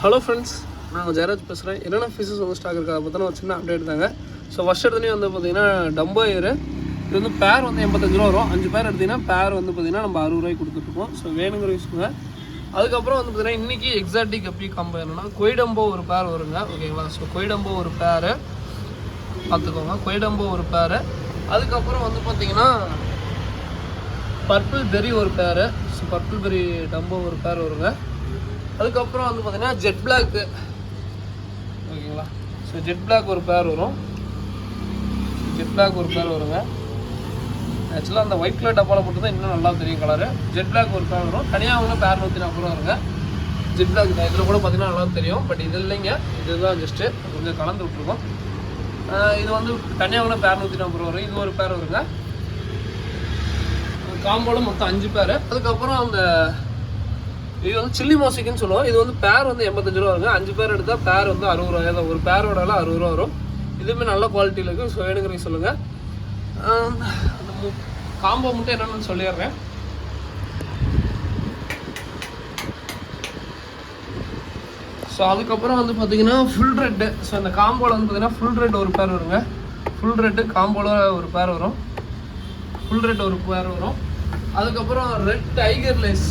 Hello friends, நான் ஜெயராஜ் பேசுகிறேன். என்னென்ன ஃபிஷஸ் வந்து ஸ்டாக் இருக்குது அதை பற்றின ஒரு சின்ன அப்டேட் தாங்க. ஸோ ஃபஸ்ட் எடுத்துனே வந்து பார்த்தீங்கன்னா டம்போ ஏர், இது வந்து பேர் வந்து 85 ரூபா வரும். 5 பேர் எடுத்திங்கன்னா பேர் வந்து பார்த்திங்கன்னா நம்ம 60 ரூபாய்க்கு கொடுத்துட்ருக்கோம். ஸோ வேணுங்கிற யூஸ்க்குங்க. அதுக்கப்புறம் வந்து பார்த்திங்கன்னா இன்றைக்கி எக்ஸாட்டிக் கப்பி காம்போ என்னென்னா கொய்டம்போ ஒரு பேர் வருங்க. ஓகேங்களா? ஸோ கொய்டம்போ ஒரு பேர் பார்த்துக்கோங்க, கொய்டம்போ ஒரு பேர். அதுக்கப்புறம் வந்து பார்த்திங்கன்னா பர்பிள் பெரி ஒரு பேர். ஸோ பர்பிள் பெரி டம்போ ஒரு பேர் வருங்க. அதுக்கப்புறம் வந்து பார்த்திங்கன்னா ஜெட் பிளாக்கு, ஓகேங்களா? ஸோ ஜெட் பிளாக் ஒரு பேர் வரும். ஜெட் பிளாக் ஒரு பேர் வருங்க. ஆக்சுவலாக அந்த ஒயிட் கலர் டப்பாவில் போட்டு தான் இன்னும் நல்லா தெரியும் கலரு. ஜெட் பிளாக் ஒரு பேர் வரும். தனியாக அவங்க பேர் 140 ரூபா வருங்க. ஜெட் பிளாக் தான் இதில் கூட பார்த்திங்கன்னா நல்லா தெரியும். பட் இது இல்லைங்க, இதுதான் ஜஸ்ட்டு கொஞ்சம் கலந்து விட்ருக்கோம். இது வந்து தனியாக அவங்க பேர் 140 ரூபா வரும். இது ஒரு பேர் வருங்க. காம்போவில் மொத்தம் 5 பேர். அதுக்கப்புறம் அந்த இது வந்து சில்லி மோசிக்குன்னு சொல்லுவோம். இது வந்து பேர் வந்து 85 ரூபா வருங்க. 5 பேர் எடுத்தால் பேர் வந்து 60 ரூபாய் தான். ஒரு பேரோட 60 ரூபா வரும். இதுவுமே நல்ல குவாலிட்டியில் இருக்குது. ஸோ வேணுங்கிறீங்க சொல்லுங்கள். அந்த காம்போ மட்டும் என்னென்னு சொல்லிடுறேன். ஸோ அதுக்கப்புறம் வந்து பார்த்தீங்கன்னா ஃபுல் ரெட்டு. ஸோ அந்த காம்போவில் வந்து பார்த்தீங்கன்னா ஃபுல் ரெட் ஒரு பேர் வருங்க. ஃபுல் ரெட்டு காம்போவில் ஒரு பேர் வரும். ஃபுல் ரெட் ஒரு பேர் வரும். அதுக்கப்புறம் ரெட் டைகர் லேஸ்,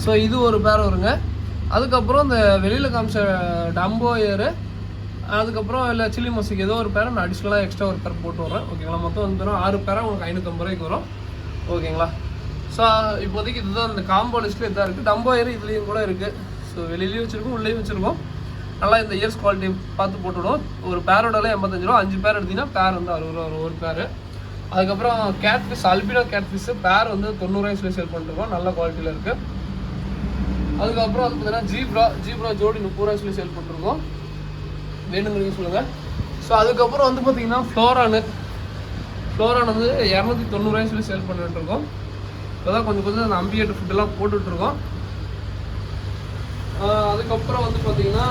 ஸோ இது ஒரு பேர் வருங்க. அதுக்கப்புறம் இந்த வெளியில் காமிச்ச டம்போ ஏரு, அதுக்கப்புறம் இல்லை சில்லி மோசிக் ஏதோ ஒரு பேரை நான் அடிஷ்னலாக எக்ஸ்ட்ரா ஒரு பேர் போட்டு வரேன். ஓகேங்களா? மொத்தம் வந்து 6 பேரை உங்களுக்கு 550 ரூபாய்க்கு வரும். ஓகேங்களா? ஸோ இப்போதைக்கு இதுதான் இந்த காம்போ லிஸ்ட்டில் இதாக இருக்குது. டம்போ ஏர் இதுலேயும் கூட இருக்குது. ஸோ வெளியிலையும் வச்சுருக்கோம், உள்ளேயும் வச்சுருக்கோம். நல்லா இந்த இயர்ஸ் குவாலிட்டி பார்த்து போட்டுவிடும். ஒரு பேரோட 85 ரூபா. 5 பேர் எடுத்திங்கன்னா பேர் வந்து 60 ரூபா வரும் ஒரு பேர். அதுக்கப்புறம் கேட்ஃபிஷ், அல்பினோ கேட்ஃபிஷ்ஷு பேர் வந்து 90 ரூபாய் சொல்லி சேல் பண்ணிருக்கோம். நல்ல குவாலிட்டியில் இருக்குது. அதுக்கப்புறம் வந்து பார்த்தீங்கன்னா ஜீப்ரா ஜோடி 30 ரூபாய் சொல்லி சேல் பண்ணிருக்கோம். வேணுங்கிறீங்க சொல்லுங்கள். ஸோ அதுக்கப்புறம் வந்து பார்த்தீங்கன்னா ஃப்ளோரான் வந்து 290 ரூபாய் சொல்லி சேல் பண்ணிட்டுருக்கோம். இப்போ தான் கொஞ்சம் அந்த அம்பியேட் ஃபுட்டெல்லாம் போட்டுட்ருக்கோம். அதுக்கப்புறம் வந்து பார்த்தீங்கன்னா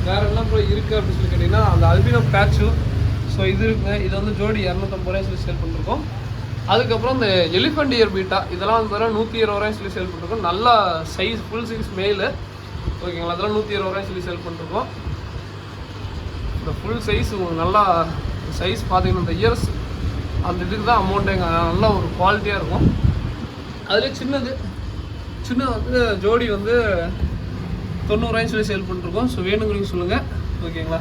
வேறு என்ன இருக்குது அப்படின்னு சொல்லி கேட்டிங்கன்னா அந்த அல்பினோ பேட்சு, ஸோ இது இருக்குங்க. இது வந்து ஜோடி 250 ரூபாய் சொல்லி சேல் பண்ணிருக்கோம். அதுக்கப்புறம் இந்த எலிஃபண்ட் இயர் பீட்டா இதெல்லாம் வந்து 120 ரூபாய் சொல்லி சேல் பண்ணிருக்கோம். நல்லா சைஸ், ஃபுல் சைஸ் மேலு, ஓகேங்களா? அதெல்லாம் 120 ரூபாய் சொல்லி சேல் பண்ணிருக்கோம். இந்த ஃபுல் சைஸ் உங்களுக்கு நல்லா சைஸ் பார்த்தீங்கன்னா இந்த இயர்ஸ் அந்த இதுக்கு தான் அமௌண்ட்டுங்க. நல்லா ஒரு குவாலிட்டியாக இருக்கும். அதில் சின்னது வந்து ஜோடி வந்து 90 ரூபாய் சொல்லி சேல் பண்ணிருக்கோம். ஸோ வேணுங்கிறீங்க சொல்லுங்கள். ஓகேங்களா?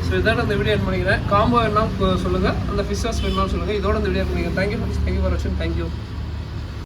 ஸோ இதோட இந்த வீடியோ என் பண்ணிக்கிறேன். காம்போ என்ன சொல்லுங்கள், அந்த ஃபிஷ்ஷஸ் வேணும்னு சொல்லுங்கள். இதோட இந்த வீடியோ பண்ணிக்கிறேன். தேங்க்யூ ஃபார் வாட்சிங். தேங்க்யூ.